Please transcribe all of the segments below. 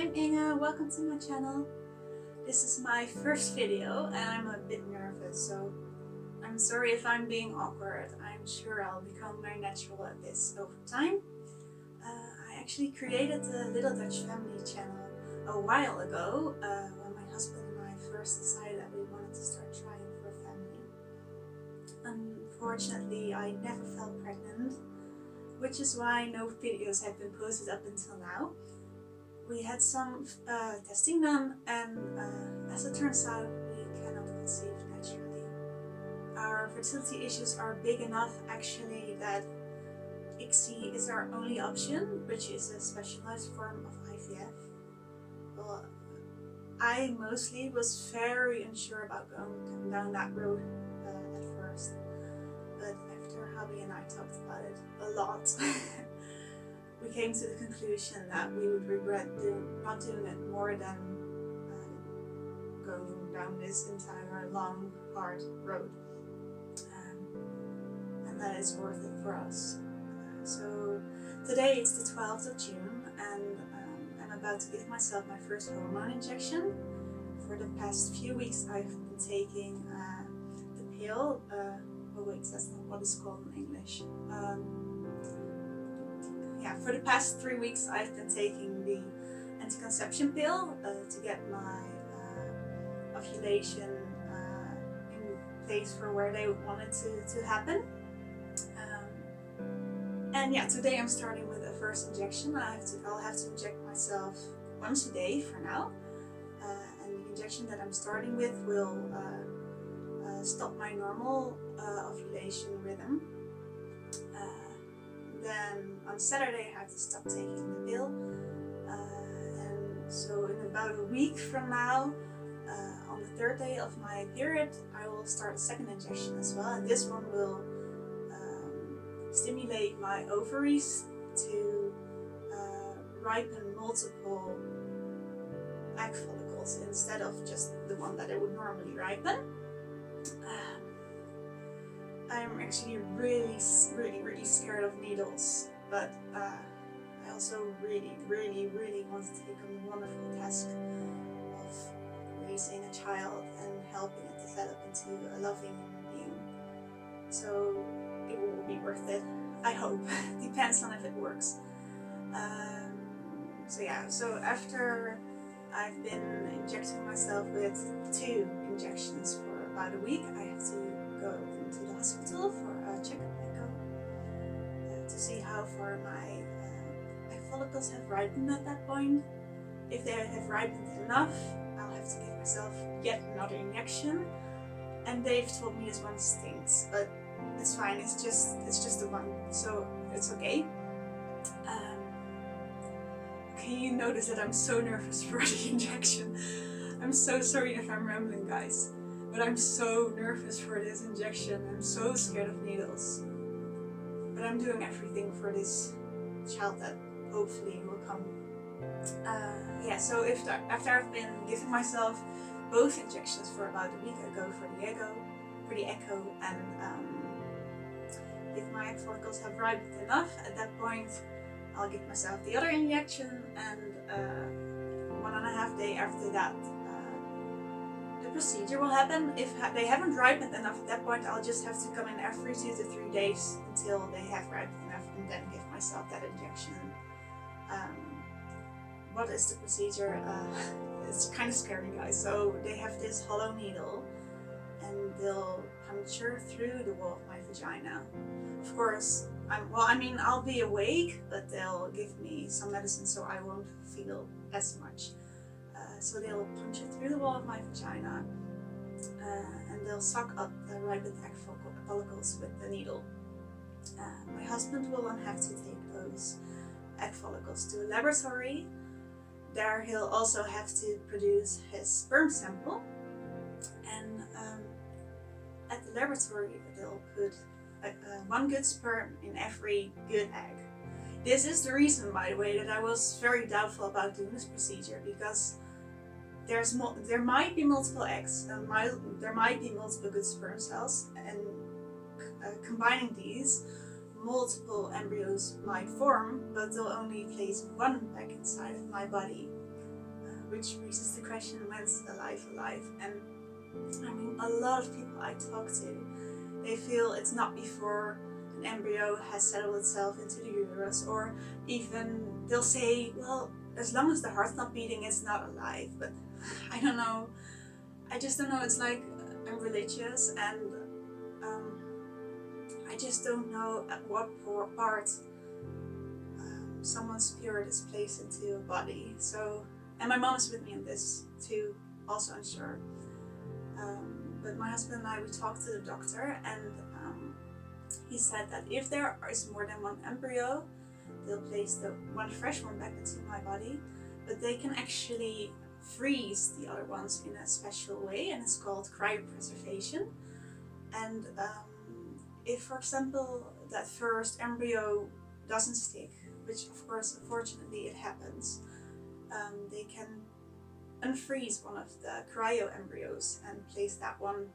I'm Inge, welcome to my channel. This is my first video and I'm a bit nervous, so I'm sorry if I'm being awkward. I'm sure I'll become very natural at this over time. I actually created the Little Dutch Family channel a while ago when my husband and I first decided that we wanted to start trying for a family. Unfortunately, I never fell pregnant, which is why no videos have been posted up until now. We had some testing done, and as it turns out, we cannot conceive naturally. Our fertility issues are big enough actually that ICSI is our only option, which is a specialized form of IVF. Well, I mostly was very unsure about going down that road at first, but after hubby and I talked about it a lot, we came to the conclusion that we would regret not doing it more than going down this entire long, hard road. And that is worth it for us. So today it's the 12th of June and I'm about to give myself my first hormone injection. For the past few weeks I've been taking the pill. Oh wait, that's not what it's called in English. For the past 3 weeks I've been taking the anti-conception pill to get my ovulation in place for where they want it to happen. Today I'm starting with the first injection. I'll have to inject myself once a day for now. And the injection that I'm starting with will stop my normal ovulation rhythm. Then on Saturday I have to stop taking the pill, and so in about a week from now, on the 3rd day of my period, I will start a second injection as well, and this one will stimulate my ovaries to ripen multiple egg follicles instead of just the one that it would normally ripen. I'm actually really scared of needles, but I also really want to take on the wonderful task of raising a child and helping it develop into a loving human being. So it will be worth it, I hope. Depends on if it works. So after I've been injecting myself with 2 injections for about a week, I have to go into the hospital for a checkup echo to see how far my egg follicles have ripened at that point. If they have ripened enough, I'll have to give myself yet another injection. And they've told me this one stinks, but it's fine. It's just the one, so it's okay. Can you notice that I'm so nervous for the injection? I'm so sorry if I'm rambling, guys. But I'm so nervous for this injection. I'm so scared of needles. But I'm doing everything for this child that hopefully will come. So after I've been giving myself both injections for about a week, I go for the echo, and if my egg follicles have ripened enough, at that point I'll give myself the other injection, and 1.5 days after that the procedure will happen. If they haven't ripened enough at that point, I'll just have to come in every 2 to 3 days until they have ripened enough, and then give myself that injection. What is the procedure? It's kind of scary, guys. So they have this hollow needle and they'll puncture through the wall of my vagina. Of course, I'll be awake, but they'll give me some medicine so I won't feel as much. So they'll puncture through the wall of my vagina and they'll suck up the ripened egg follicles with the needle. My husband will then have to take those egg follicles to a laboratory. There he'll also have to produce his sperm sample, and at the laboratory they'll put 1 good sperm in every good egg. This is the reason, by the way, that I was very doubtful about doing this procedure, because there might be multiple eggs, there might be multiple good sperm cells, and combining these, multiple embryos might form, but they'll only place 1 back inside of my body. which raises the question, when's alive? And I mean, a lot of people I talk to, they feel it's not before an embryo has settled itself into the uterus, or even they'll say, well, as long as the heart's not beating, it's not alive. But I don't know. I just don't know. It's like I'm religious, and I just don't know at what part someone's spirit is placed into a body. So, and my mom is with me in this too, also unsure. But my husband and I, we talked to the doctor, and he said that if there is more than one embryo, they'll place the one fresh one back into my body, but they can actually freeze the other ones in a special way, and it's called cryopreservation. And if, for example, that first embryo doesn't stick, which of course unfortunately it happens, they can unfreeze one of the cryo embryos and place that one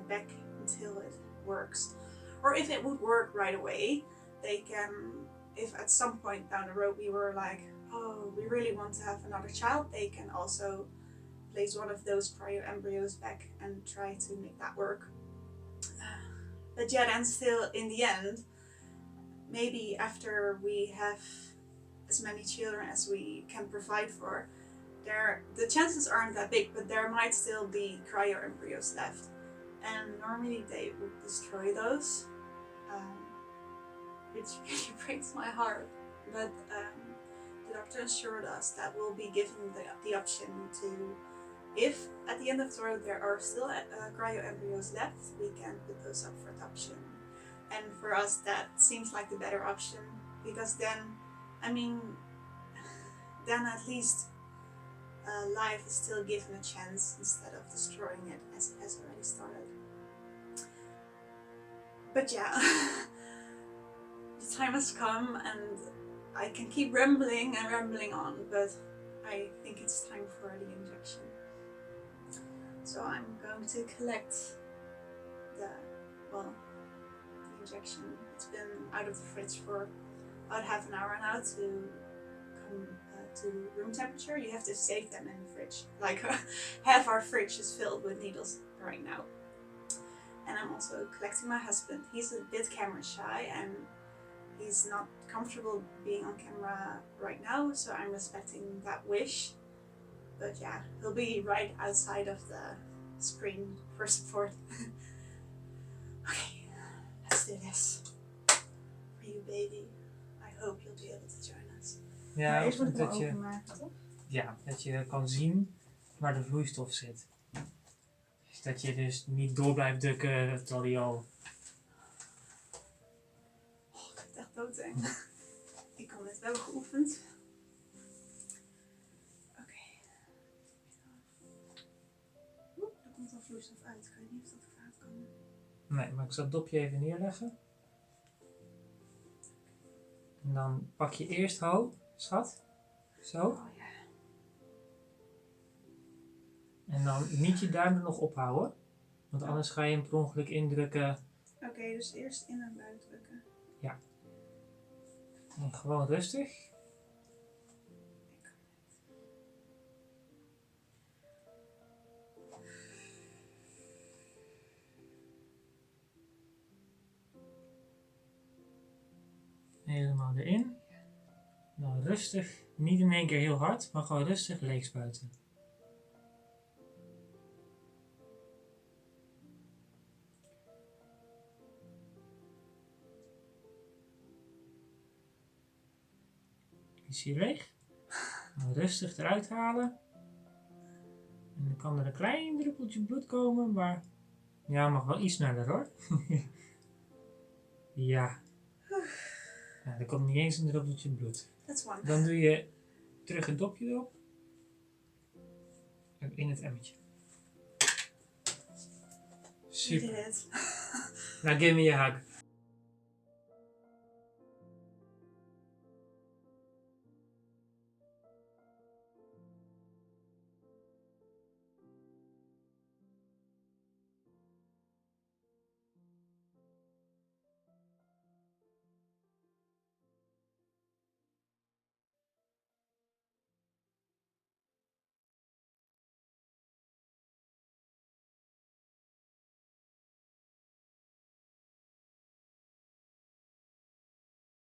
back until it works. Or if it would work right away, they can, if at some point down the road we were like, oh, we really want to have another child, they can also place one of those cryo embryos back and try to make that work. But yeah, then still in the end, maybe after we have as many children as we can provide for, the chances aren't that big, but there might still be cryo embryos left. And normally they would destroy those, which really breaks my heart. But the doctor assured us that we'll be given the option to, if at the end of the road there are still cryo embryos left, we can put those up for adoption. And for us, that seems like the better option, because then, I mean, then at least life is still given a chance instead of destroying it as it has already started. But yeah, the time has come, and I can keep rambling and rambling on, but I think it's time for the injection. So I'm going to collect the injection. It's been out of the fridge for about half an hour now to come to room temperature. You have to save them in the fridge. Like half our fridge is filled with needles right now. And I'm also collecting my husband. He's a bit camera shy and he's not comfortable being on camera right now, so I'm respecting that wish. But yeah, he'll be right outside of the screen for support. Okay, let's do this. For you, baby. I hope you'll be able to join us. Ja, Maar eerst moet ik hem dat je, openmaken, toch? ja, dat je kan zien waar de vloeistof zit. Dus dat je dus niet door blijft drukken terwijl die al... Oh, ik vind het echt doodeng. Ik kan dit wel geoefend. Oké. Oeh, er komt al vloeistof uit. Ik weet niet of dat kwaad kan. Nee, maar ik zal het dopje even neerleggen. En dan pak je eerst schat. Zo. Oh ja. En dan niet je duim er nog ophouden. Want anders ga je hem per ongeluk indrukken. Oké, dus eerst in en buiten drukken. Ja. En gewoon rustig. Helemaal erin. Dan rustig, niet in één keer heel hard, maar gewoon rustig leeg spuiten. Is hij leeg? Dan rustig eruit halen. En dan kan er een klein druppeltje bloed komen, maar ja, mag wel iets sneller hoor. Ja. Nou, er komt niet eens een druppeltje bloed. That's one. Dan doe je terug het dopje erop. In het emmertje. You did Super. it. Nou, give me a hug.